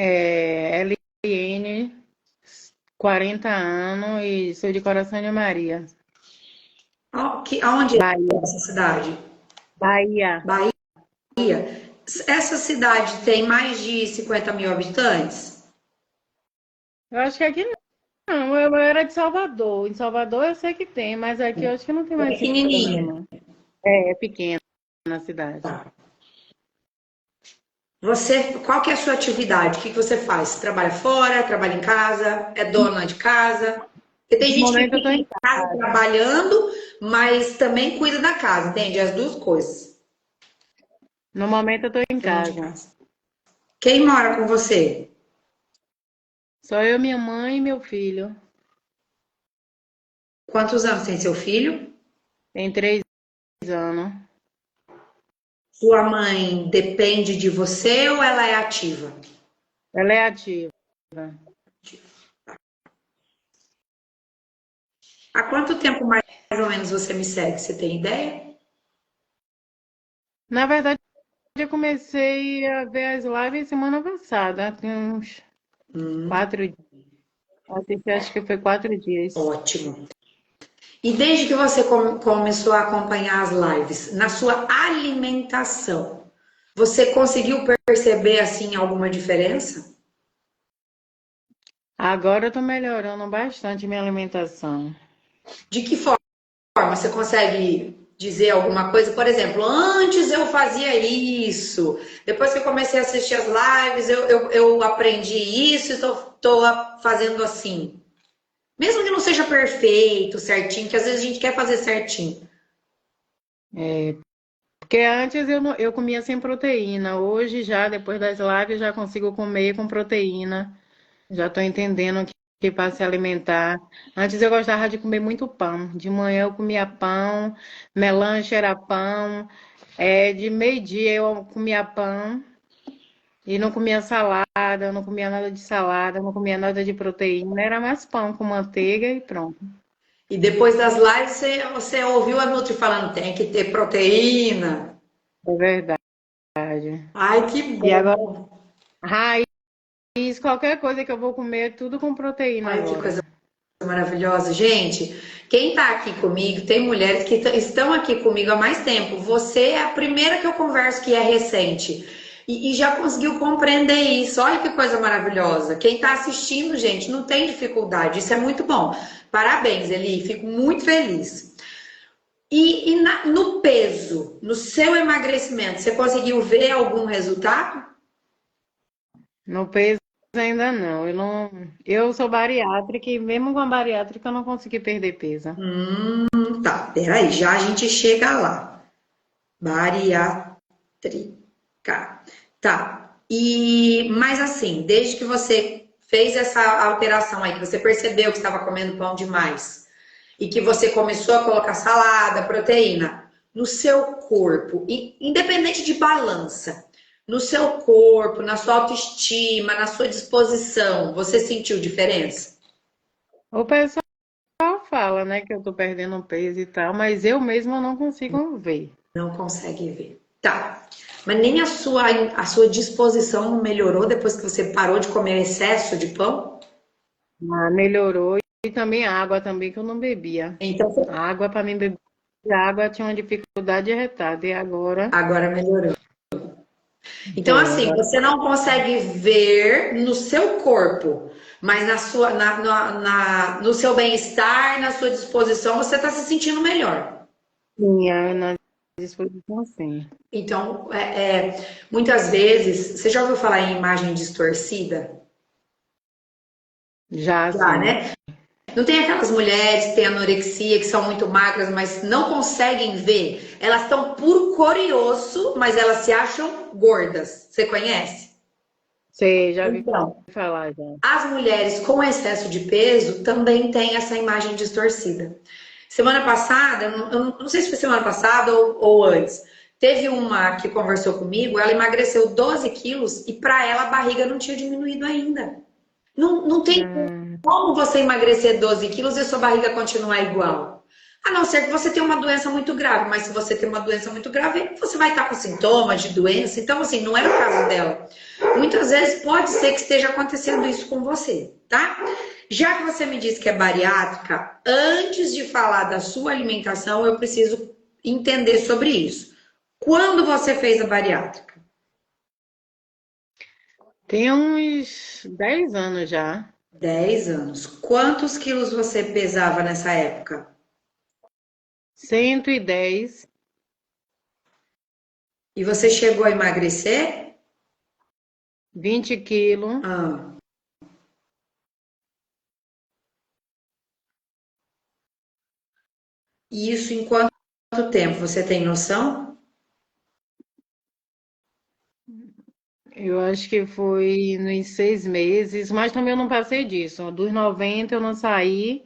LN, 40 anos e sou de Coração de Maria, Aonde é Bahia. essa cidade? Bahia. Bahia. Essa cidade tem mais de 50 mil habitantes? Eu acho que aqui não, eu era de Salvador. Em Salvador eu sei que tem, mas aqui eu acho que não tem É mais 50 pequenininha. mil, não. É pequena a cidade. Tá. Qual que é a sua atividade? O que que você faz? Você trabalha fora, trabalha em casa, é dona de casa? Porque tem No gente que momento eu tô fica em em casa casa. trabalhando, mas também cuida da casa, entende? As duas coisas. No momento eu tô em Dona de casa. casa. Quem mora com você? Só eu, minha mãe e meu filho. Quantos anos tem seu filho? Tem 3 anos. Sua mãe depende de você ou ela é ativa? Ela é ativa. Há quanto tempo mais ou menos você me segue? Você tem ideia? Na verdade, eu comecei a ver as lives semana passada. Tem uns Hum, 4 dias. Acho que foi 4 dias. ótimo. E desde que você começou a acompanhar as lives, na sua alimentação, você conseguiu perceber assim alguma diferença? Agora eu tô melhorando bastante minha alimentação. De que forma você consegue dizer alguma coisa? Por exemplo, antes eu fazia isso, depois que eu comecei a assistir as lives, eu aprendi isso e estou fazendo assim. Mesmo que não seja perfeito, certinho, que às vezes a gente quer fazer certinho. Porque antes eu comia sem proteína. Hoje já, depois das lives, já consigo comer com proteína. Já estou entendendo que para se alimentar. Antes eu gostava de comer muito pão. De manhã eu comia pão, melanche era pão. De meio-dia eu comia pão e não comia salada, não comia nada de salada, não comia nada de proteína. Era mais pão com manteiga e pronto. E depois das lives você ouviu a Nutri falando, tem que ter proteína. É verdade. Ai, que E agora, bom. raiz, qualquer coisa que eu vou comer, tudo com proteína Ai, que coisa agora. maravilhosa. Gente, quem tá aqui comigo, tem mulheres que estão aqui comigo há mais tempo. Você é a primeira que eu converso que é recente. E já conseguiu compreender isso. Olha que coisa maravilhosa. Quem tá assistindo, gente, não tem dificuldade. Isso é muito bom. Parabéns, Eli. Fico muito feliz. No peso, no seu emagrecimento, você conseguiu ver algum resultado? No peso ainda não. Eu sou bariátrica e mesmo com a bariátrica eu não consegui perder peso. Tá, peraí, já a gente chega lá. Bariátrica. Tá. Mas assim, desde que você fez essa alteração aí, que você percebeu que estava comendo pão demais e que você começou a colocar salada, proteína no seu corpo, independente de balança, no seu corpo, na sua autoestima, na sua disposição, você sentiu diferença? O pessoal fala, né, que eu tô perdendo peso e tal, mas eu mesma não consigo ver. Não consegue ver. Tá. Mas nem a sua disposição não melhorou depois que você parou de comer excesso de pão? Ah, melhorou e também a água também que eu não bebia. Então, A água para mim beber água tinha uma dificuldade retada e agora agora melhorou. Então, foi, assim, agora você não consegue ver no seu corpo, mas no seu bem-estar, na sua disposição, você está se sentindo melhor. tinha na disposição sim. Então, muitas vezes, você já ouviu falar em imagem distorcida? Já Já, sim. né? Não tem aquelas mulheres que têm anorexia, que são muito magras, mas não conseguem ver. Elas estão puro curioso, mas elas se acham gordas. Você conhece? Você já vi Então, falar já. as mulheres com excesso de peso também têm essa imagem distorcida. Semana passada, eu não sei se foi semana passada ou antes, teve uma que conversou comigo, ela emagreceu 12 quilos e para ela a barriga não tinha diminuído ainda. Não tem Hum, como você emagrecer 12 quilos e sua barriga continuar igual. A não ser que você tenha uma doença muito grave, mas se você tem uma doença muito grave, você vai estar com sintomas de doença. Então, assim, não é o caso dela. Muitas vezes pode ser que esteja acontecendo isso com você, tá? Já que você me disse que é bariátrica, antes de falar da sua alimentação, eu preciso entender sobre isso. Quando você fez a bariátrica? Tem uns 10 anos já. 10 anos. Quantos quilos você pesava nessa época? 110. E você chegou a emagrecer? 20 quilos. Ah. E isso em quanto tempo? Você tem noção? Eu acho que foi nos 6 meses, mas também eu não passei disso. Dos 90 eu não saí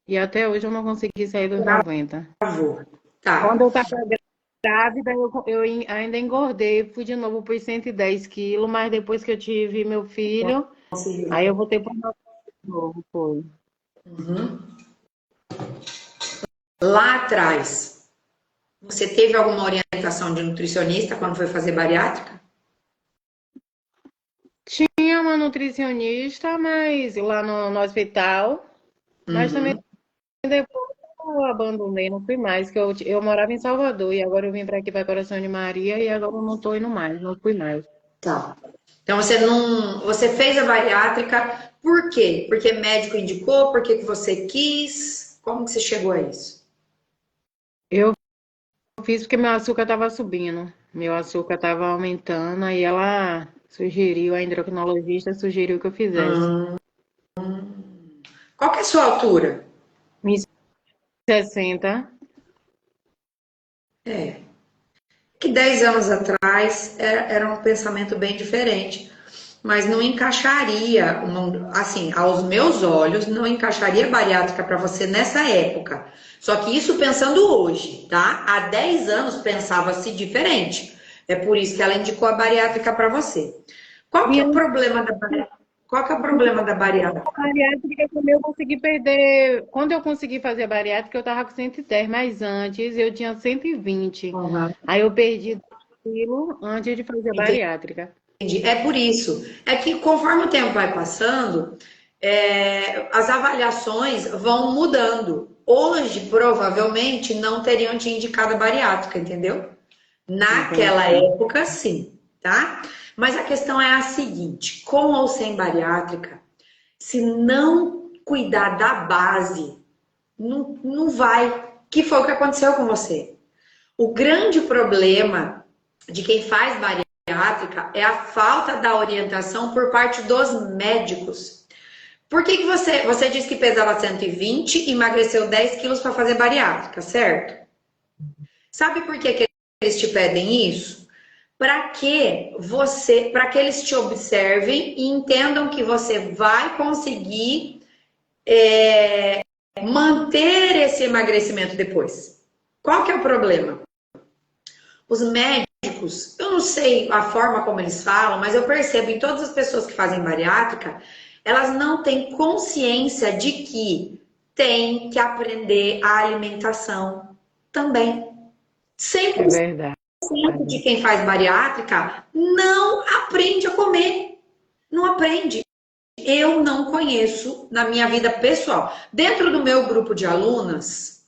e até hoje eu não consegui sair dos 90. Favor. Tá. Quando eu estava grávida, ainda engordei, fui de novo para os 110 quilos, mas depois que eu tive meu filho, Conseguiu. aí eu voltei para de novo, foi. Uhum. Lá atrás, você teve alguma orientação de nutricionista quando foi fazer bariátrica? Tinha uma nutricionista, mas lá no hospital, mas também Uhum. depois eu abandonei, não fui mais, que eu morava em Salvador e agora eu vim para aqui para Coração de Maria e agora eu não estou indo mais, não fui mais. Tá. Então você não, você fez a bariátrica, por quê? Porque médico indicou, porque que você quis? Como que você chegou a isso? Eu fiz porque meu açúcar estava subindo, meu açúcar estava aumentando, aí ela sugeriu, a endocrinologista sugeriu que eu fizesse. Hum. Qual que é a sua altura? 1,60. É. Que 10 anos atrás era um pensamento bem diferente, mas não encaixaria, assim, aos meus olhos, não encaixaria bariátrica para você nessa época. Só que isso pensando hoje, tá? Há 10 anos pensava-se diferente. É por isso que ela indicou a bariátrica para você. Qual que E é o antes problema da bariátrica? Qual que é o problema da da bariátrica? bariátrica, quando eu consegui perder. Quando eu consegui fazer a bariátrica, eu estava com 110, mas antes eu tinha 120. Uhum. Aí eu perdi 10 quilos antes de fazer a bariátrica. Entendi. É por isso. É que conforme o tempo vai passando, as avaliações vão mudando. Hoje, provavelmente, não teriam te indicado a bariátrica, entendeu? Naquela Entendi. época, sim, tá? Mas a questão é a seguinte: com ou sem bariátrica, se não cuidar da base, não vai. Que foi o que aconteceu com você. O grande problema de quem faz bariátrica é a falta da orientação por parte dos médicos. Por que você disse que pesava 120 e emagreceu 10 quilos para fazer bariátrica, certo? Sabe por que eles te pedem isso? Para que eles te observem e entendam que você vai conseguir manter esse emagrecimento depois. Qual que é o problema? Os médicos, eu não sei a forma como eles falam, mas eu percebo em todas as pessoas que fazem bariátrica, elas não têm consciência de que tem que aprender a alimentação também. É 100% verdade. de quem faz bariátrica não aprende a comer. Não aprende. Eu não conheço na minha vida pessoal. Dentro do meu grupo de alunas,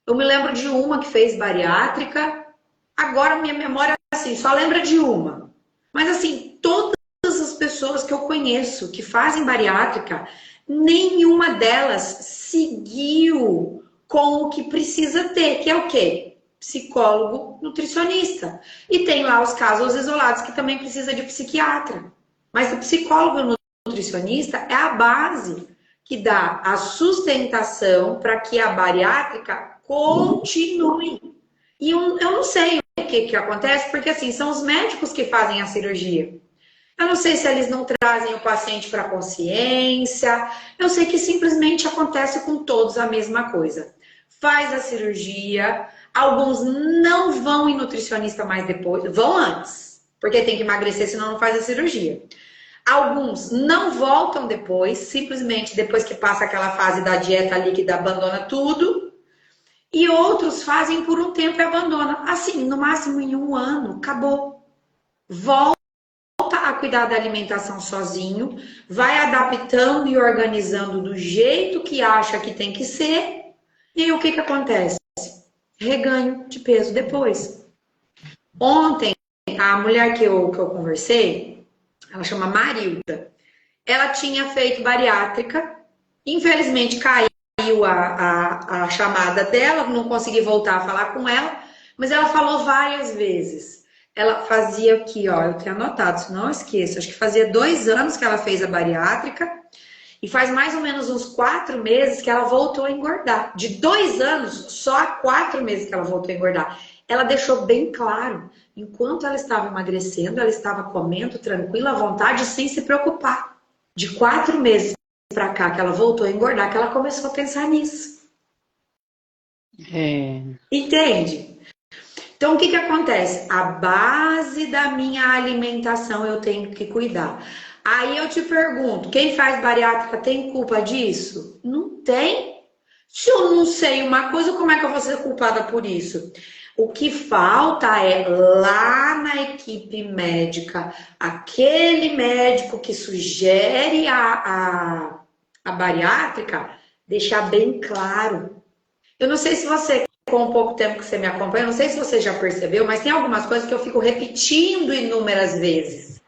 eu me lembro de uma que fez bariátrica. Agora minha memória assim, só lembra de uma. Mas assim, todas as pessoas que eu conheço que fazem bariátrica, nenhuma delas seguiu com o que precisa ter, que é o quê? Psicólogo, nutricionista. E tem lá os casos isolados que também precisa de psiquiatra. Mas o psicólogo e o nutricionista é a base que dá a sustentação para que a bariátrica continue. E eu não sei o que acontece, porque assim, são os médicos que fazem a cirurgia. Eu não sei se eles não trazem o paciente para a consciência. Eu sei que simplesmente acontece com todos a mesma coisa. Faz a cirurgia, alguns não vão em nutricionista mais depois, vão antes, porque tem que emagrecer, senão não faz a cirurgia. Alguns não voltam depois, simplesmente depois que passa aquela fase da dieta líquida, abandona tudo. E outros fazem por um tempo e abandonam. Assim, no máximo em 1 ano, acabou. Volta a cuidar da alimentação sozinho, vai adaptando e organizando do jeito que acha que tem que ser. E aí o que acontece? Reganho de peso depois. Ontem, a mulher que eu conversei, ela chama Marilda, ela tinha feito bariátrica, infelizmente caiu a chamada dela, não consegui voltar a falar com ela, mas ela falou várias vezes. Ela fazia aqui, ó, eu tenho anotado, se não eu esqueço, acho que fazia 2 anos que ela fez a bariátrica e faz mais ou menos uns 4 meses que ela voltou a engordar. De 2 anos, só há 4 meses que ela voltou a engordar. Ela deixou bem claro, enquanto ela estava emagrecendo, ela estava comendo tranquila, à vontade, sem se preocupar. De 4 meses para cá, que ela voltou a engordar, que ela começou a pensar nisso. É. Entende? Então, o que acontece? A base da minha alimentação eu tenho que cuidar. Aí eu te pergunto, quem faz bariátrica tem culpa disso? Não tem. Se eu não sei uma coisa, como é que eu vou ser culpada por isso? O que falta é lá na equipe médica, aquele médico que sugere a bariátrica, deixar bem claro. Eu não sei se você, com o pouco tempo que você me acompanha, eu não sei se você já percebeu, mas tem algumas coisas que eu fico repetindo inúmeras vezes.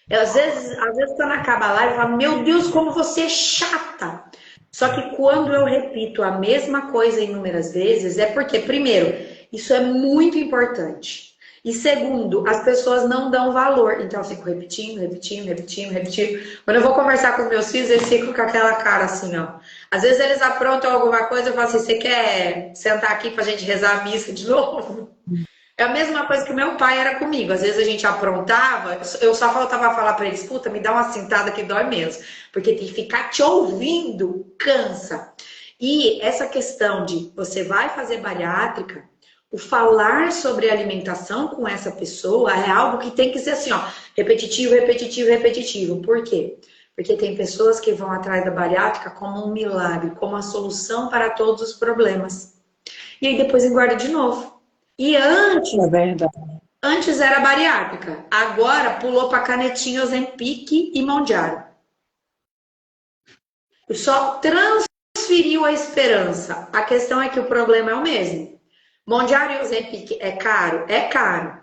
Às vezes quando acaba a live, eu falo, meu Deus, como você é chata. Só que quando eu repito a mesma coisa inúmeras vezes, é porque, primeiro, isso é muito importante. E segundo, as pessoas não dão valor. Então eu fico repetindo, repetindo, repetindo, repetindo. Quando eu vou conversar com meus filhos, eles ficam com aquela cara assim, ó. Às vezes eles aprontam alguma coisa, eu falo assim, você quer sentar aqui pra gente rezar a missa de novo? É a mesma coisa que o meu pai era comigo. Às vezes a gente aprontava, eu só faltava falar pra eles, puta, me dá uma cintada que dói menos. Porque tem que ficar te ouvindo, cansa. E essa questão de você vai fazer bariátrica, o falar sobre alimentação com essa pessoa é algo que tem que ser assim, ó, repetitivo, repetitivo, repetitivo. Por quê? Porque tem pessoas que vão atrás da bariátrica como um milagre, como a solução para todos os problemas. E aí depois engorda de novo. E É verdade. antes era bariátrica, agora pulou para canetinha Ozempic e Mondiaro. Só transferiu a esperança. A questão é que o problema é o mesmo. Mondiaro e Ozempic é caro? É caro.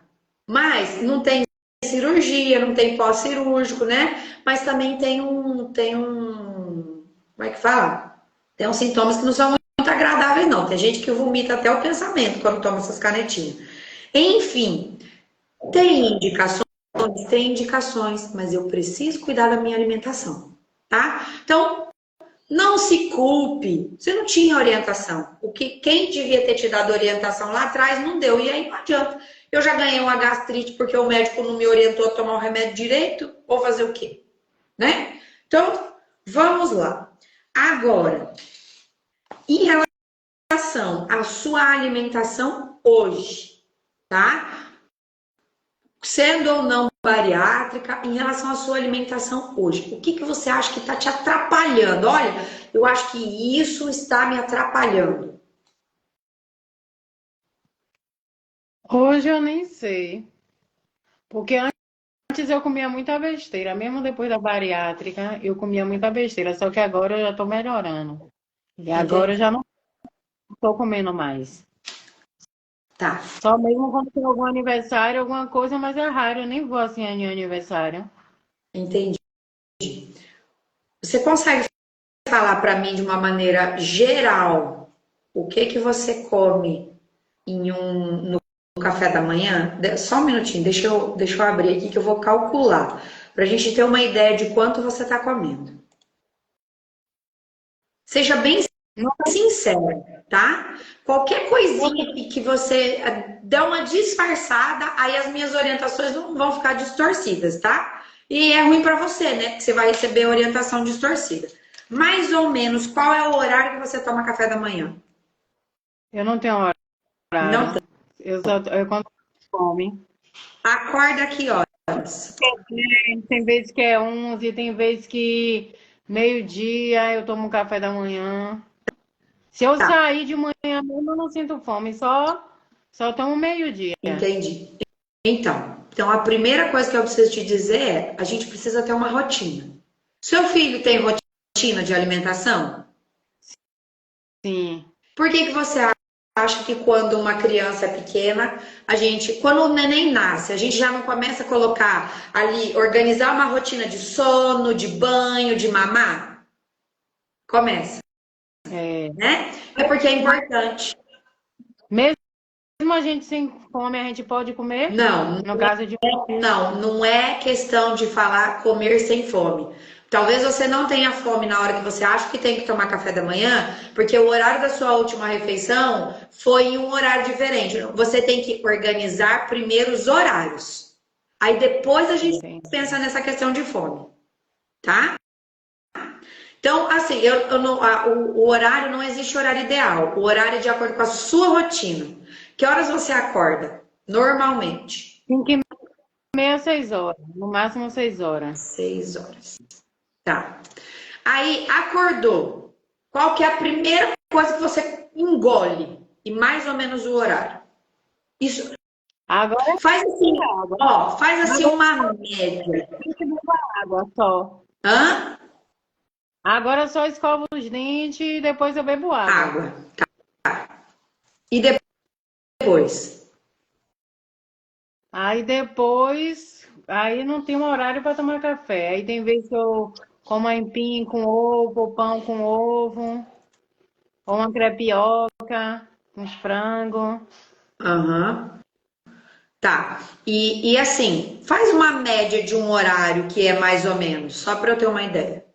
Mas não tem cirurgia, não tem pós-cirúrgico, né? Mas também como é que fala? Tem uns sintomas que não são muito agradáveis, não. Tem gente que vomita até o pensamento quando toma essas canetinhas. Enfim, tem indicações, mas eu preciso cuidar da minha alimentação, tá? Então, não se culpe. Você não tinha orientação. Quem devia ter te dado orientação lá atrás não deu. E aí não adianta. Eu já ganhei uma gastrite porque o médico não me orientou a tomar o remédio direito. Vou fazer o quê? Né? Então, vamos lá. Agora, em relação à sua alimentação hoje, tá? Sendo ou não bariátrica, em relação à sua alimentação hoje, o que você acha que está te atrapalhando? Olha, eu acho que isso está me atrapalhando. Hoje eu nem sei. Porque antes eu comia muita besteira. Mesmo depois da bariátrica, eu comia muita besteira. Só que agora eu já tô melhorando. E agora eu Entendi. já não tô comendo mais. Tá, Só mesmo quando tem algum aniversário, alguma coisa, mas é raro. Eu nem vou assim em aniversário. entendi. Você consegue falar para mim de uma maneira geral o que você come no café da manhã? Só um minutinho, deixa eu abrir aqui que eu vou calcular, para a gente ter uma ideia de quanto você está comendo. Seja bem Não, sincero, tá? Qualquer coisinha que você der uma disfarçada, aí as minhas orientações não vão ficar distorcidas, tá? E é ruim para você, né? Porque você vai receber orientação distorcida. Mais ou menos, qual é o horário que você toma café da manhã? eu não tenho Não. horário. Eu quando come. Acorda aqui, horas. Tem vezes que é 11, tem vezes que meio-dia eu tomo café da manhã. Se eu Tá, sair de manhã mesmo, eu não sinto fome, só tomo meio-dia. entendi. Então, a primeira coisa que eu preciso te dizer é, a gente precisa ter uma rotina. Seu filho tem rotina de alimentação? Sim. Por que que você acha que quando uma criança é pequena, quando o neném nasce, a gente já não começa a colocar ali, organizar uma rotina de sono, de banho, de mamar? Começa, É. né? É porque é importante. Mesmo a gente sem fome, a gente pode comer? Não, No caso de. não é questão de falar comer sem fome. Talvez você não tenha fome na hora que você acha que tem que tomar café da manhã, porque o horário da sua última refeição foi em um horário diferente. Você tem que organizar primeiro os horários. Aí depois a gente Entendi. pensa nessa questão de fome, tá? Então, assim, eu não, o horário não existe horário ideal. O horário é de acordo com a sua rotina. Que horas você acorda? Normalmente. 5h30, 6 horas. No máximo 6 horas. 6 horas. Tá. Aí acordou. Qual que é a primeira coisa que você engole? E mais ou menos o horário. Isso. Agora Faz assim, é água. ó, faz assim Agora uma média. eu bebo água só. Hã? Agora eu só escovo os dentes e depois eu bebo água. Água. E depois? Aí depois, aí não tem um horário para tomar café. Aí tem vezes que eu como aipim com ovo, pão com ovo, ou uma crepioca com frango. Aham. Tá. E assim, faz uma média de um horário que é mais ou menos, só para eu ter uma ideia.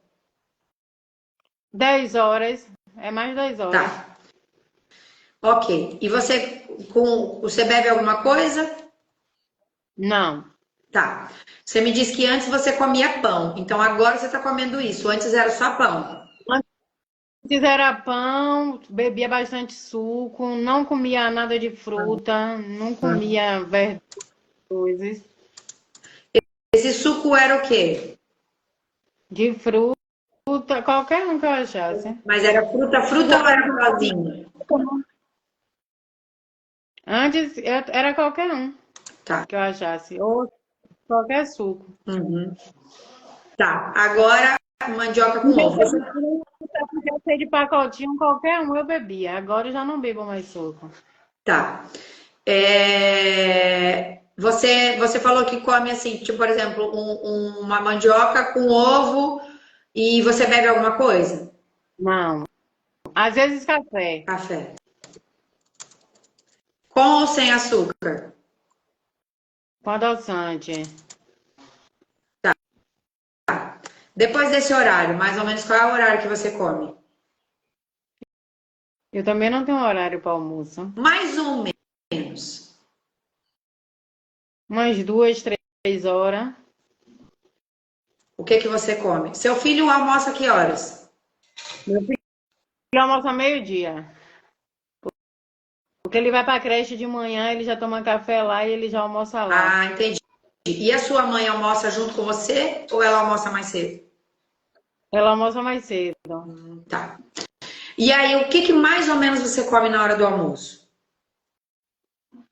10 horas, é mais 10 horas. Tá. Ok. E você bebe alguma coisa? Não. Tá. Você me disse que antes você comia pão, então agora você está comendo isso. Antes era só pão. Antes era pão, bebia bastante suco, não comia nada de fruta, não comia verduras. Esse suco era o quê? De fruta, qualquer um que eu achasse. Mas era fruta, fruta ou era pozinho? Antes era qualquer um Tá. que eu achasse, ou qualquer suco. Uhum. Tá. Agora mandioca com ovo. Se eu sei de pacotinho, qualquer um eu bebia. Agora eu já não bebo mais suco. Tá. Você falou que come assim, tipo, por exemplo, uma mandioca com ovo e você bebe alguma coisa? Não. Às vezes café, Café. Com ou sem açúcar? com adoçante. Depois desse horário, mais ou menos qual é o horário que você come? Eu também não tenho horário para almoço. Mais ou menos. Umas 2, 3 horas. O que que você come? Seu filho almoça que horas? Meu filho almoça meio-dia. Porque ele vai para a creche de manhã, ele já toma café lá e ele já almoça lá. Ah, entendi. E a sua mãe almoça junto com você ou ela almoça mais cedo? Ela almoça mais cedo. Tá. E aí, o que que mais ou menos você come na hora do almoço?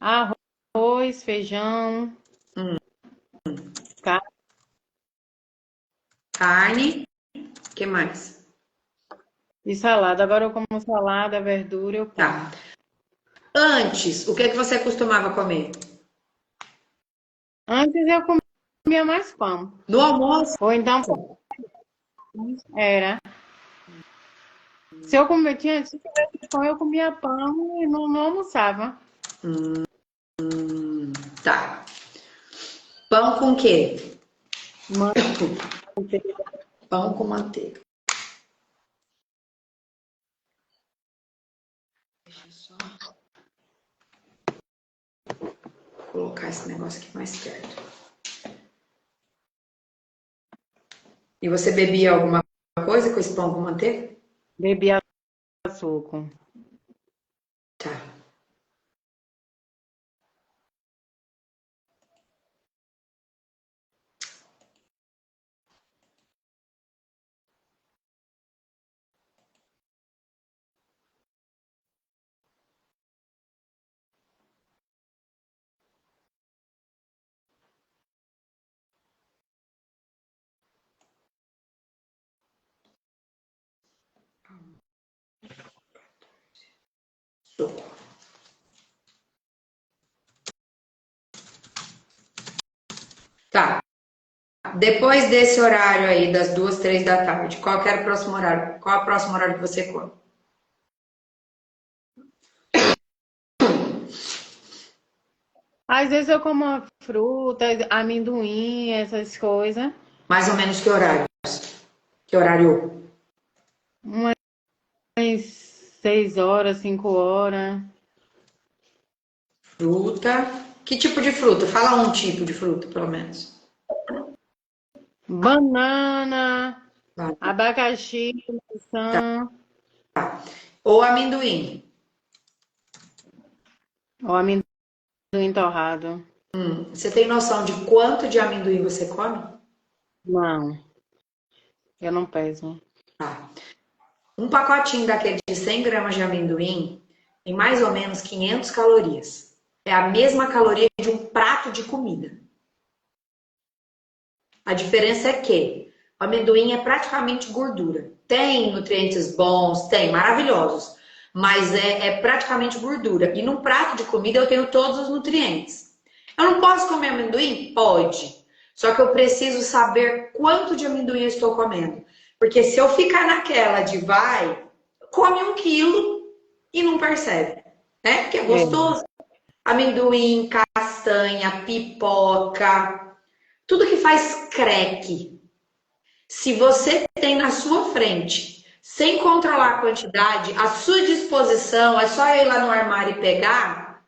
Arroz, feijão, Hum, carne. carne, o que mais? E salada. Agora eu como salada, verdura, eu Tá. como. Antes, o que que você costumava comer? Antes eu comia mais pão. No almoço? Ou então era. Se eu comer, se tivesse pão, eu comia pão e não almoçava. Tá. Pão com quê? Manteiga. Pão com manteiga. Deixa eu só colocar esse negócio aqui mais perto. E você bebia alguma coisa com esse pão com manteiga? Bebia suco. Tá. Tá. Depois desse horário aí, das 2, 3 da tarde, qual que era o próximo horário? Qual é o próximo horário que você come? Às vezes eu como uma fruta, amendoim, essas coisas. Mais ou menos que horário? Que horário? Umas 6 horas, 5 horas. Fruta. Que tipo de fruta? Fala um tipo de fruta, pelo menos. Banana, Vai. abacaxi, maçã, Ou amendoim. ou amendoim torrado. Você tem noção de quanto de amendoim você come? Não, eu não peso. Tá. Um pacotinho daquele de 100 gramas de amendoim tem mais ou menos 500 calorias. É a mesma caloria de um prato de comida. A diferença é que o amendoim é praticamente gordura. Tem nutrientes bons, tem, maravilhosos, mas é praticamente gordura. E num prato de comida eu tenho todos os nutrientes. Eu não posso comer amendoim? Pode. Só que eu preciso saber quanto de amendoim eu estou comendo. Porque se eu ficar naquela de vai, come 1 quilo e não percebe, né? Que é É, gostoso. Amendoim, castanha, pipoca, tudo que faz crack. Se você tem na sua frente, sem controlar a quantidade, à sua disposição, é só ir lá no armário e pegar,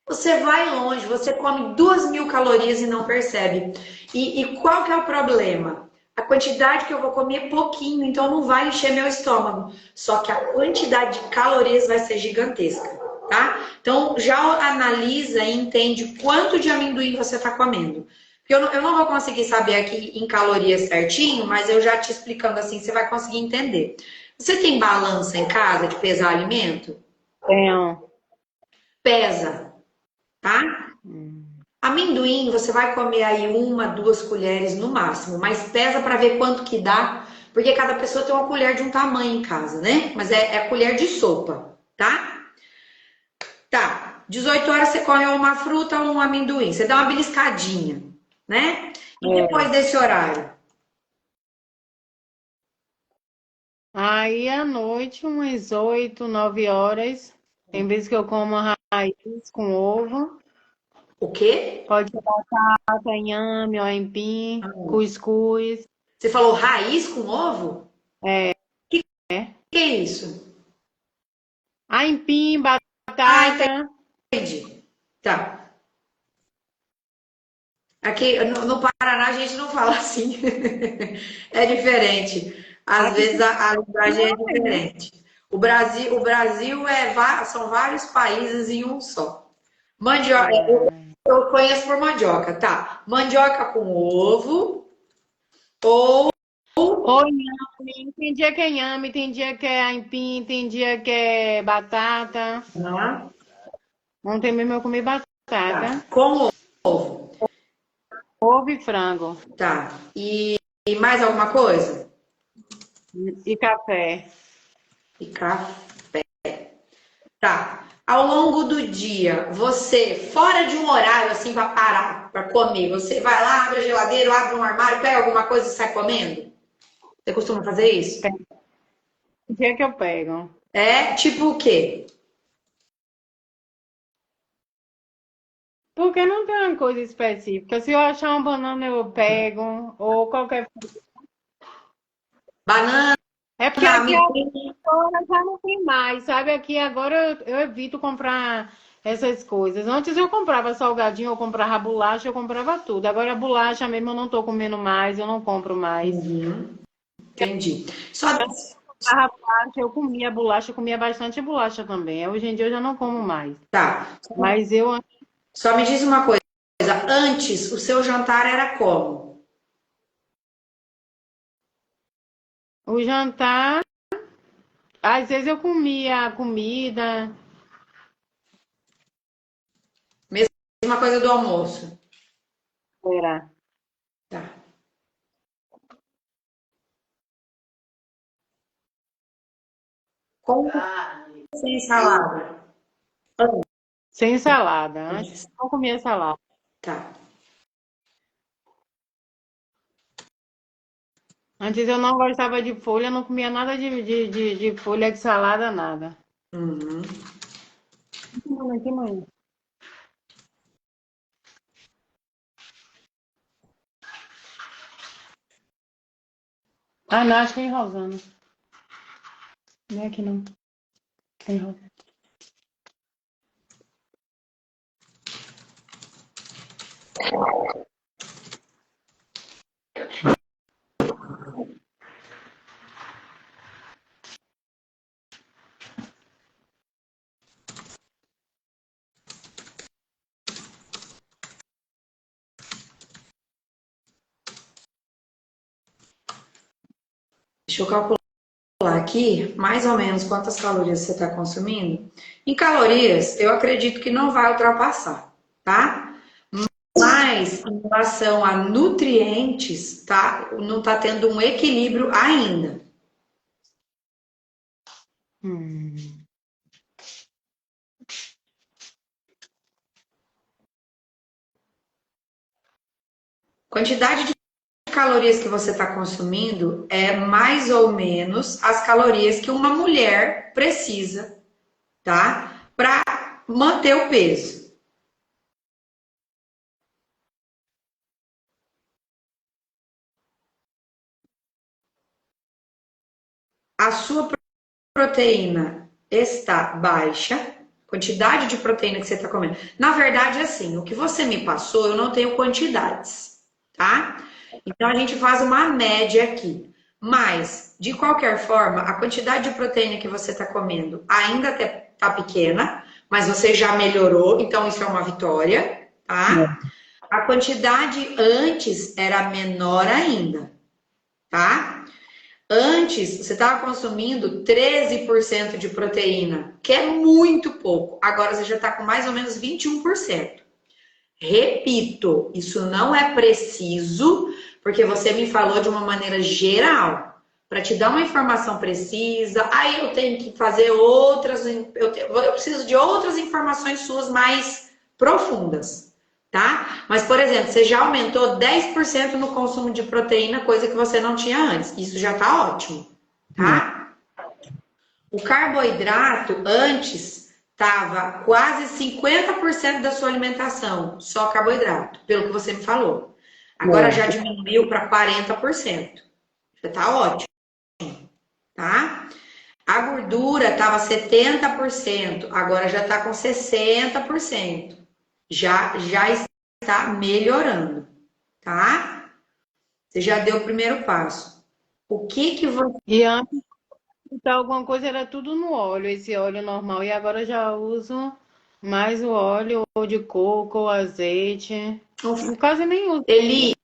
você vai longe, você come 2.000 calorias e não percebe. E qual que é o problema? A quantidade que eu vou comer é pouquinho, então não vai encher meu estômago. Só que a quantidade de calorias vai ser gigantesca, tá? Então já analisa e entende quanto de amendoim você está comendo. Porque eu não vou conseguir saber aqui em calorias certinho, mas eu já te explicando assim, você vai conseguir entender. Você tem balança em casa de pesar alimento? tenho. Pesa, tá? Hum. Amendoim, você vai comer aí 1, 2 colheres no máximo, mas pesa para ver quanto que dá, porque cada pessoa tem uma colher de um tamanho em casa, né? Mas é colher de sopa, tá? Tá. 18 horas você come uma fruta ou um amendoim, você dá uma beliscadinha, né? E depois É. desse horário? Aí à noite, umas 8, 9 horas. Tem vezes que eu como raiz com ovo. O quê? Pode ser batata, inhame, ou aipim, cuscuz. Você falou raiz com ovo? É, Que é. que é isso? Aipim, Ah, batata. entendi. Tá. Aqui no Paraná a gente não fala assim. É diferente. Às Aqui vezes também a linguagem é não é. diferente. O Brasil são vários países em um só. Mandioca, eu conheço por mandioca, tá? Mandioca com ovo ou Ou inhame. Tem dia que é inhame, tem dia que é aipim, tem dia que é batata. ah, Ontem mesmo eu comi tá, batata, com ovo, ovo e frango. tá? E mais alguma coisa? E café. E café. Tá. Ao longo do dia, você, fora de um horário assim para parar, para comer, você vai lá, abre a geladeira, abre um armário, pega alguma coisa e sai comendo? Você costuma fazer isso? Tem dia que eu pego. É tipo o quê? Porque não tem uma coisa específica. Se eu achar uma banana, eu pego. Ou qualquer. Banana, É porque aqui amendoim. agora já não tem mais, sabe? Aqui agora eu evito comprar essas coisas. Antes eu comprava salgadinho, eu comprava bolacha, eu comprava tudo. Agora a bolacha mesmo eu não tô comendo mais, eu não compro mais. Uhum, entendi. Só, A bolacha, eu comia bastante bolacha também. Hoje em dia eu já não como mais. tá. Mas eu, Só me diz uma coisa. Antes, o seu jantar era como? o jantar, às vezes eu comia comida. Mesma coisa do almoço. Era. Tá. Com ou sem salada? Sem salada. Antes eu não comia salada. Tá. Antes eu não gostava de folha, não comia nada de folha de salada, nada. Uhum. Que mãe? Ah, não, acho que é em Rosana. Não é aqui não. É em Rosana. Deixa eu calcular aqui mais ou menos quantas calorias você está consumindo. Em calorias, eu acredito que não vai ultrapassar, tá? Mas em relação a nutrientes, tá? Não está tendo um equilíbrio ainda. Hum. Quantidade de calorias que você está consumindo é mais ou menos as calorias que uma mulher precisa, tá? Para manter o peso. A sua proteína está baixa, quantidade de proteína que você está comendo. Na verdade, assim, o que você me passou, eu não tenho quantidades, tá? Então a gente faz uma média aqui. Mas, de qualquer forma, a quantidade de proteína que você está comendo ainda está pequena, mas você já melhorou, então isso é uma vitória, tá? A quantidade antes era menor ainda, tá? Antes, você estava consumindo 13% de proteína, que é muito pouco. Agora você já está com mais ou menos 21%. Repito, isso não é preciso, porque você me falou de uma maneira geral. Para te dar uma informação precisa, aí eu tenho que fazer outras. Eu preciso de outras informações suas mais profundas, tá? Mas, por exemplo, você já aumentou 10% no consumo de proteína, coisa que você não tinha antes. Isso já tá ótimo, tá? O carboidrato antes estava quase 50% da sua alimentação, só carboidrato, pelo que você me falou. Agora já diminuiu para 40%. Já tá ótimo, tá? A gordura estava 70%, agora já está com 60%. Já está melhorando, tá? Você já deu o primeiro passo. O que que você... E antes, então, alguma coisa era tudo no óleo, esse óleo normal. E agora eu já uso mais o óleo ou de coco ou azeite. Quase nem uso, Eli,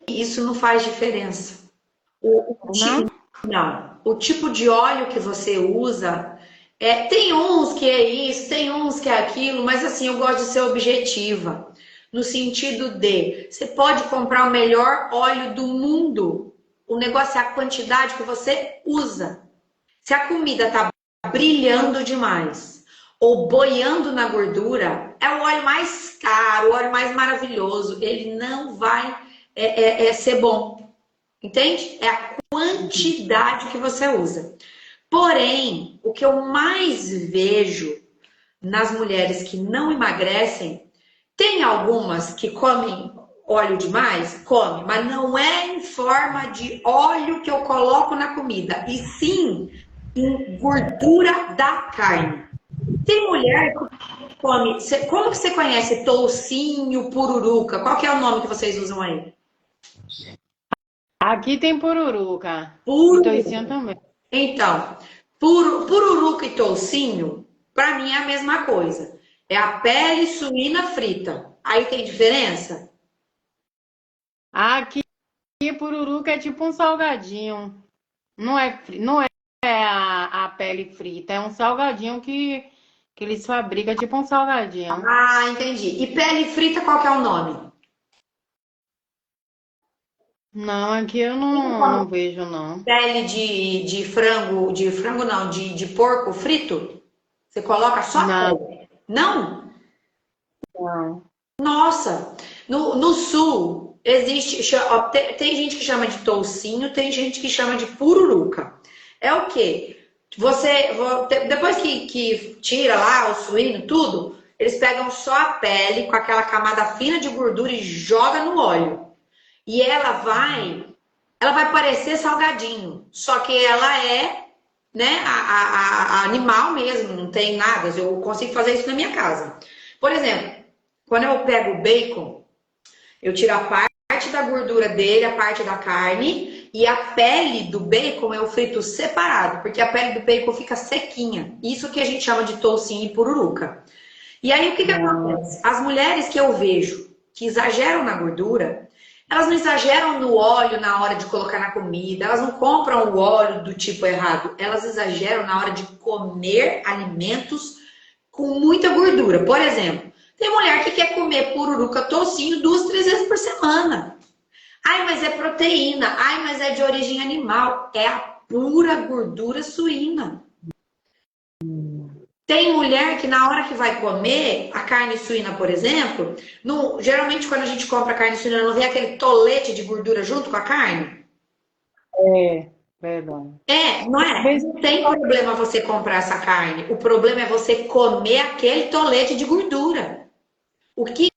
isso não faz diferença. O não? tipo, não. O tipo de óleo que você usa, tem uns que é isso, tem uns que é aquilo, mas assim, eu gosto de ser objetiva. No sentido de, você pode comprar o melhor óleo do mundo. O negócio é a quantidade que você usa. Se a comida tá brilhando demais ou boiando na gordura, é o óleo mais caro, o óleo mais maravilhoso. Ele não vai ser bom. Entende? É a quantidade que você usa. Porém, o que eu mais vejo nas mulheres que não emagrecem, tem algumas que comem óleo demais? Come, mas não é em forma de óleo que eu coloco na comida, e sim em gordura da carne. Tem mulher que come. Como que você conhece toucinho, pururuca? Qual que é o nome que vocês usam aí? Aqui tem pururuca. E toicinho Puro. também. Então, pururuca e toucinho, para mim é a mesma coisa. É a pele suína frita. Aí tem diferença? Aqui, pururuca é tipo um salgadinho. Não é a pele frita, é um salgadinho que eles fabricam, tipo um salgadinho. Ah, entendi. E pele frita, qual que é o nome? Não, aqui eu não vejo, não. Pele de frango não, de porco frito? Você coloca só a Não, pele? Não? Não. Nossa, no sul existe, ó, tem gente que chama de toucinho, tem gente que chama de pururuca. É o quê? Depois que tira lá o suíno, tudo, eles pegam só a pele com aquela camada fina de gordura e joga no óleo. E ela vai parecer salgadinho, só que ela é, né, a animal mesmo, não tem nada. Eu consigo fazer isso na minha casa. Por exemplo, quando eu pego o bacon, eu tiro a parte da gordura dele, a parte da carne, e a pele do bacon eu frito separado, porque a pele do bacon fica sequinha. Isso que a gente chama de toucinho e pururuca. E aí o que acontece? As mulheres que eu vejo que exageram na gordura, elas não exageram no óleo na hora de colocar na comida, elas não compram o óleo do tipo errado, elas exageram na hora de comer alimentos com muita gordura. Por exemplo, tem mulher que quer comer pururuca, toucinho 2, 3 vezes por semana. Ai, mas é proteína. Ai, mas é de origem animal. É a pura gordura suína. Tem mulher que na hora que vai comer a carne suína, por exemplo, geralmente quando a gente compra carne suína, não vem aquele tolete de gordura junto com a carne? É, verdade. Não Às é? vezes, Não tem problema você comprar essa carne. O problema é você comer aquele tolete de gordura. O que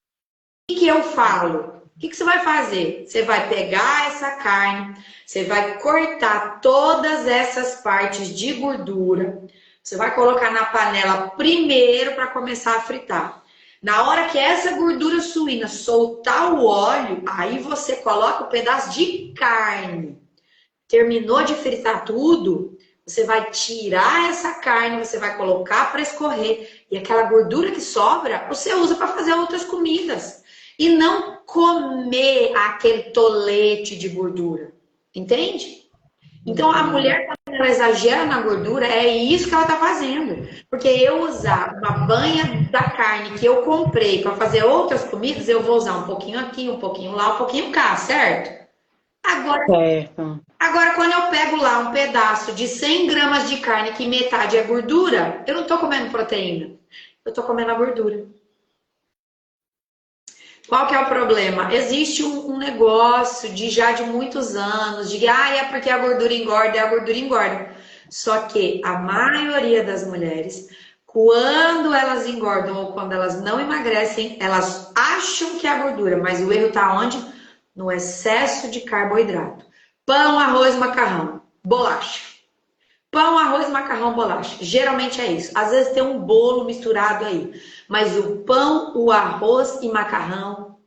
eu falo? O que você vai fazer? Você vai pegar essa carne, você vai cortar todas essas partes de gordura, você vai colocar na panela primeiro para começar a fritar. Na hora que essa gordura suína soltar o óleo, aí você coloca o pedaço de carne. Terminou de fritar tudo, você vai tirar essa carne, você vai colocar para escorrer. E aquela gordura que sobra, você usa para fazer outras comidas. E não comer aquele tolete de gordura. Entende? Então a mulher, quando ela exagera na gordura, é isso que ela está fazendo. Porque eu usar uma banha da carne que eu comprei para fazer outras comidas, eu vou usar um pouquinho aqui, um pouquinho lá, um pouquinho cá, certo? Agora, certo. agora, quando eu pego lá um pedaço de 100 gramas de carne, que metade é gordura, eu não estou comendo proteína. Eu estou comendo a gordura. Qual que é o problema? Existe um negócio já de muitos anos, de é porque a gordura engorda, a gordura engorda. Só que a maioria das mulheres, quando elas engordam ou quando elas não emagrecem, elas acham que é a gordura, mas o erro está onde? No excesso de carboidrato. Pão, arroz, macarrão, bolacha. Pão, arroz, macarrão, bolacha. Geralmente é isso. Às vezes tem um bolo misturado aí. Mas o pão, o arroz e macarrão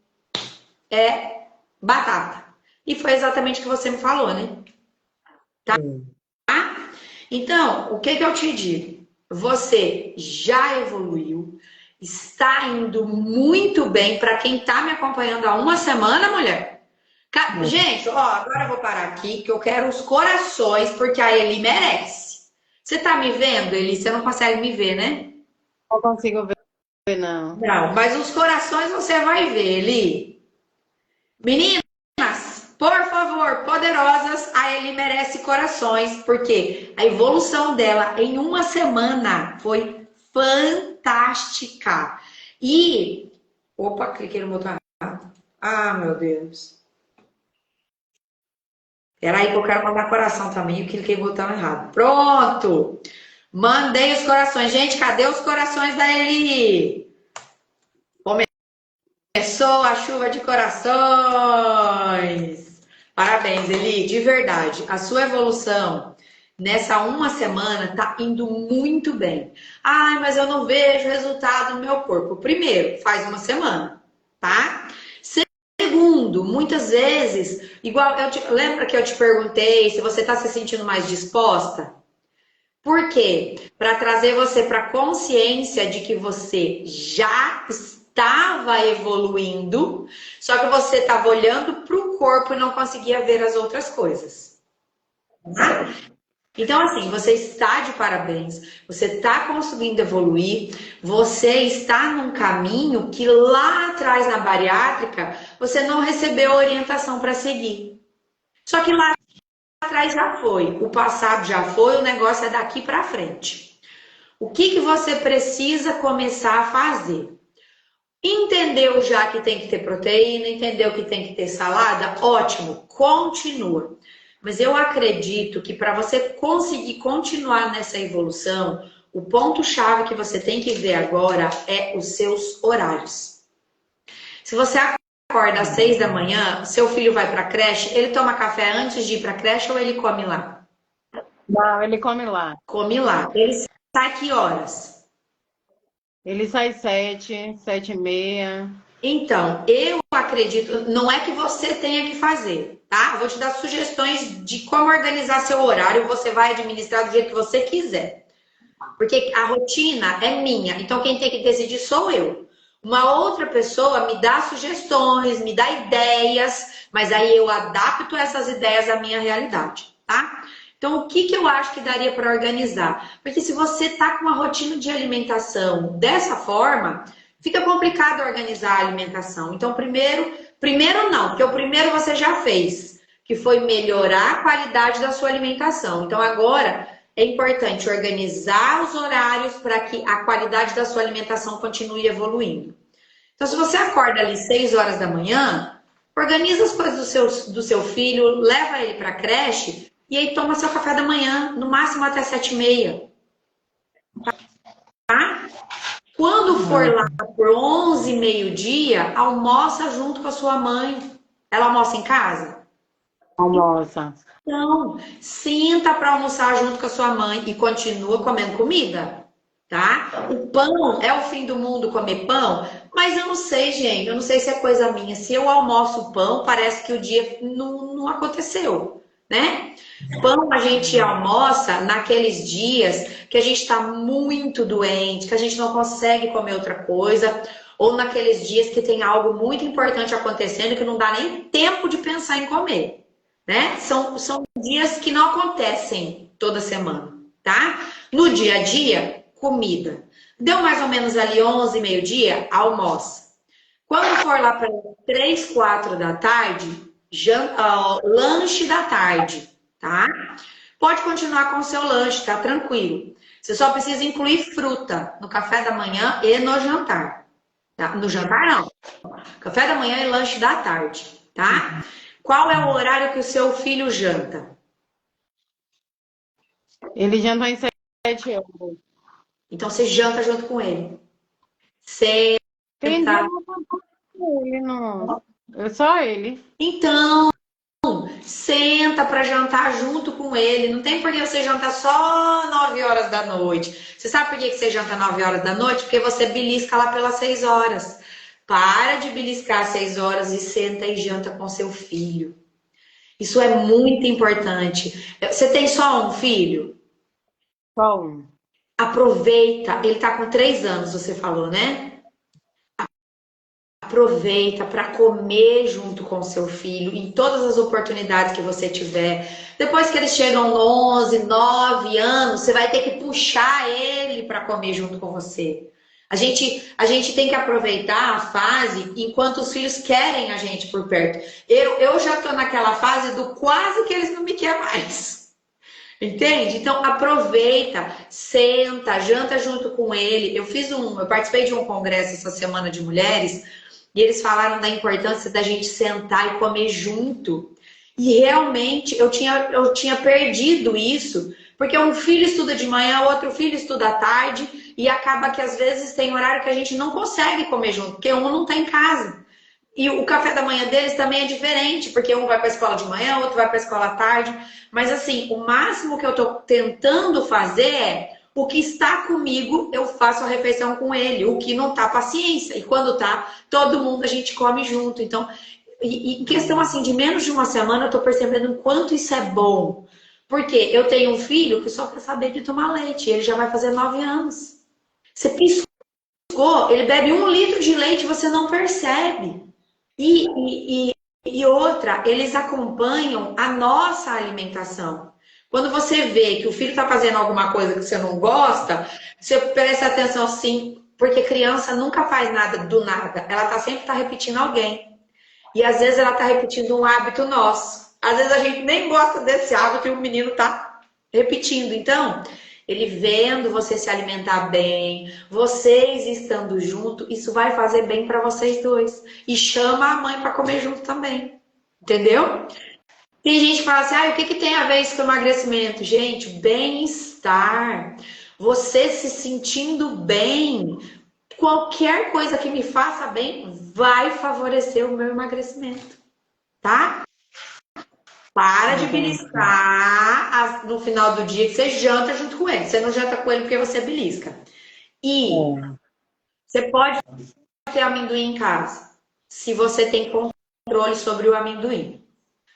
é batata. E foi exatamente o que você me falou, né? Então, o que eu te digo? Você já evoluiu, está indo muito bem para quem está me acompanhando há uma semana, mulher. Gente, ó, agora eu vou parar aqui que eu quero os corações, porque a Eli merece. Você tá me vendo, Eli? Você não consegue me ver, né? Não consigo ver, não. Não, mas os corações você vai ver, Eli. Meninas, por favor, poderosas, a Eli merece corações, porque a evolução dela em uma semana foi fantástica. E, opa, cliquei no botão errado. Ah, meu Deus. Peraí que eu quero mandar coração também, eu cliquei no botão errado. Pronto! Mandei os corações. Gente, cadê os corações da Eli? Começou a chuva de corações. Parabéns, Eli, de verdade. A sua evolução nessa uma semana tá indo muito bem. Ai, mas eu não vejo resultado no meu corpo. Primeiro, faz uma semana, tá? Segundo, muitas vezes, igual lembra que eu te perguntei se você está se sentindo mais disposta? Por quê? Para trazer você para a consciência de que você já estava evoluindo, só que você estava olhando para o corpo e não conseguia ver as outras coisas. Tá? Então, assim, você está de parabéns, você está conseguindo evoluir, você está num caminho que lá atrás na bariátrica você não recebeu orientação para seguir. Só que lá atrás já foi, o passado já foi, o negócio é daqui para frente. O que você precisa começar a fazer? Entendeu já que tem que ter proteína, entendeu que tem que ter salada? Ótimo, continua. Mas eu acredito que para você conseguir continuar nessa evolução, o ponto-chave que você tem que ver agora é os seus horários. Se você acorda às 6 da manhã, seu filho vai para a creche, ele toma café antes de ir para a creche ou ele come lá? Não, ele come lá. Come lá. Ele sai que horas? Ele sai 7, 7h30. Então, eu acredito, não é que você tenha que fazer, tá? Eu vou te dar sugestões de como organizar seu horário, você vai administrar do jeito que você quiser. Porque a rotina é minha, então quem tem que decidir sou eu. Uma outra pessoa me dá sugestões, me dá ideias, mas aí eu adapto essas ideias à minha realidade, tá? Então, o que que eu acho que daria para organizar? Porque se você tá com uma rotina de alimentação dessa forma, fica complicado organizar a alimentação. Então, primeiro não, porque o primeiro você já fez, que foi melhorar a qualidade da sua alimentação. Então, agora é importante organizar os horários para que a qualidade da sua alimentação continue evoluindo. Então, se você acorda ali 6 horas da manhã, organiza as coisas do seu filho, leva ele para a creche e aí toma seu café da manhã, no máximo até 7h30. Tá? Quando for lá por 11, meio-dia, almoça junto com a sua mãe. Ela almoça em casa? Almoça. Então, senta para almoçar junto com a sua mãe e continua comendo comida, tá? O pão é o fim do mundo comer pão, mas eu não sei, gente, eu não sei se é coisa minha. Se eu almoço pão, parece que o dia não aconteceu, né? Pão a gente almoça naqueles dias que a gente está muito doente, que a gente não consegue comer outra coisa, ou naqueles dias que tem algo muito importante acontecendo que não dá nem tempo de pensar em comer. Né? São dias que não acontecem toda semana, tá? No dia a dia, comida. Deu mais ou menos ali 11, meio-dia, almoça. Quando for lá para 3, 4 da tarde, lanche da tarde, tá? Pode continuar com o seu lanche, tá tranquilo. Você só precisa incluir fruta no café da manhã e no jantar. Tá? No jantar, não. Café da manhã e lanche da tarde, tá? Qual é o horário que o seu filho janta? Ele janta às 7 horas. Então você janta junto com ele. Tem dia que Senta. eu não janto com ele, não. É só ele. Então, senta para jantar junto com ele. Não tem por que você jantar só 9 horas da noite. Você sabe por que você janta 9 horas da noite? Porque você belisca lá pelas 6 horas. Para de beliscar às 6 horas e senta e janta com seu filho. Isso é muito importante. Você tem só um filho? Só um. Aproveita. Ele tá com 3 anos, você falou, né? Aproveita para comer junto com o seu filho em todas as oportunidades que você tiver. Depois que eles chegam 11, 9 anos, você vai ter que puxar ele para comer junto com você. A gente tem que aproveitar a fase enquanto os filhos querem a gente por perto. Eu já estou naquela fase do quase que eles não me querem mais. Entende? Então aproveita, senta, janta junto com ele. Eu participei de um congresso essa semana de mulheres e eles falaram da importância da gente sentar e comer junto. E realmente eu tinha perdido isso, porque um filho estuda de manhã, outro filho estuda à tarde, e acaba que às vezes tem horário que a gente não consegue comer junto, porque um não está em casa. E o café da manhã deles também é diferente, porque um vai para a escola de manhã, outro vai para a escola à tarde. Mas assim, o máximo que eu estou tentando fazer é o que está comigo, eu faço a refeição com ele. O que não tá, paciência. E quando tá, todo mundo a gente come junto. Então, em questão assim de menos de uma semana, eu tô percebendo o quanto isso é bom. Porque eu tenho um filho que só quer saber de tomar leite. Ele já vai fazer 9 anos. Você piscou, ele bebe 1 litro de leite e você não percebe. E outra, eles acompanham a nossa alimentação. Quando você vê que o filho está fazendo alguma coisa que você não gosta, você presta atenção sim, porque criança nunca faz nada do nada. Ela sempre tá repetindo alguém. E às vezes ela está repetindo um hábito nosso. Às vezes a gente nem gosta desse hábito e o menino está repetindo. Então, ele vendo você se alimentar bem, vocês estando junto, isso vai fazer bem para vocês dois. E chama a mãe para comer junto também. Entendeu? Tem gente que fala assim, ah, o que que tem a ver isso com emagrecimento? Gente, bem-estar. Você se sentindo bem, qualquer coisa que me faça bem vai favorecer o meu emagrecimento, tá? Para de beliscar no final do dia que você janta junto com ele. Você não janta com ele porque você belisca. E você pode ter amendoim em casa, se você tem controle sobre o amendoim.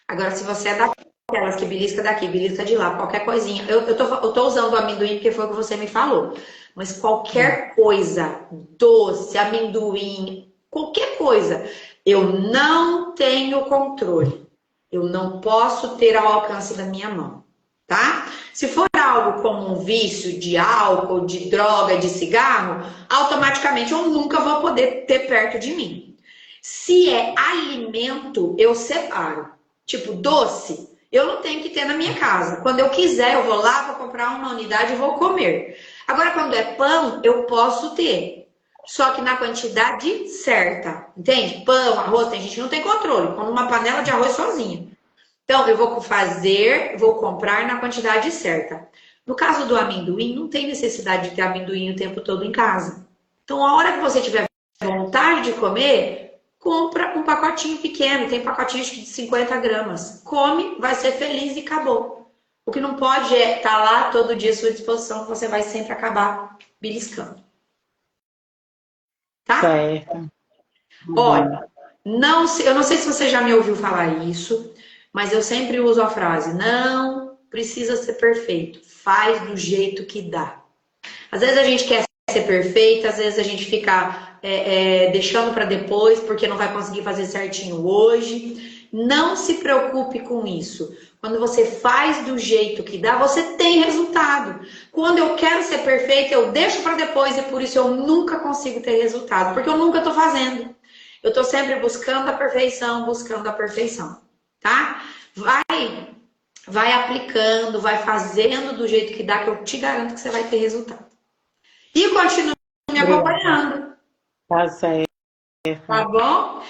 Agora, se você é daquelas que belisca daqui, belisca de lá, qualquer coisinha. Eu tô usando o amendoim porque foi o que você me falou. Mas qualquer coisa, doce, amendoim, qualquer coisa, eu não tenho controle. Eu não posso ter ao alcance da minha mão, tá? Se for algo como um vício de álcool, de droga, de cigarro, automaticamente eu nunca vou poder ter perto de mim. Se é alimento, eu separo. Tipo, doce, eu não tenho que ter na minha casa. Quando eu quiser, eu vou lá, vou comprar uma unidade e vou comer. Agora, quando é pão, eu posso ter. Só que na quantidade certa. Entende? Pão, arroz, tem gente que não tem controle. Como uma panela de arroz sozinha. Então, eu vou vou comprar na quantidade certa. No caso do amendoim, não tem necessidade de ter amendoim o tempo todo em casa. Então, a hora que você tiver vontade de comer, compra um pacotinho pequeno, tem pacotinhos de 50 gramas. Come, vai ser feliz e acabou. O que não pode é estar lá todo dia à sua disposição, você vai sempre acabar beliscando. Tá? Certo. Olha, eu não sei se você já me ouviu falar isso, mas eu sempre uso a frase: não precisa ser perfeito, faz do jeito que dá. Às vezes a gente quer ser perfeita, às vezes a gente fica deixando para depois porque não vai conseguir fazer certinho hoje. Não se preocupe com isso. Quando você faz do jeito que dá, você tem resultado. Quando eu quero ser perfeita, eu deixo para depois e por isso eu nunca consigo ter resultado, porque eu nunca estou fazendo. Eu estou sempre buscando a perfeição, tá? Vai aplicando, vai fazendo do jeito que dá, que eu te garanto que você vai ter resultado. E continue me acompanhando. Tá certo. Tá bom?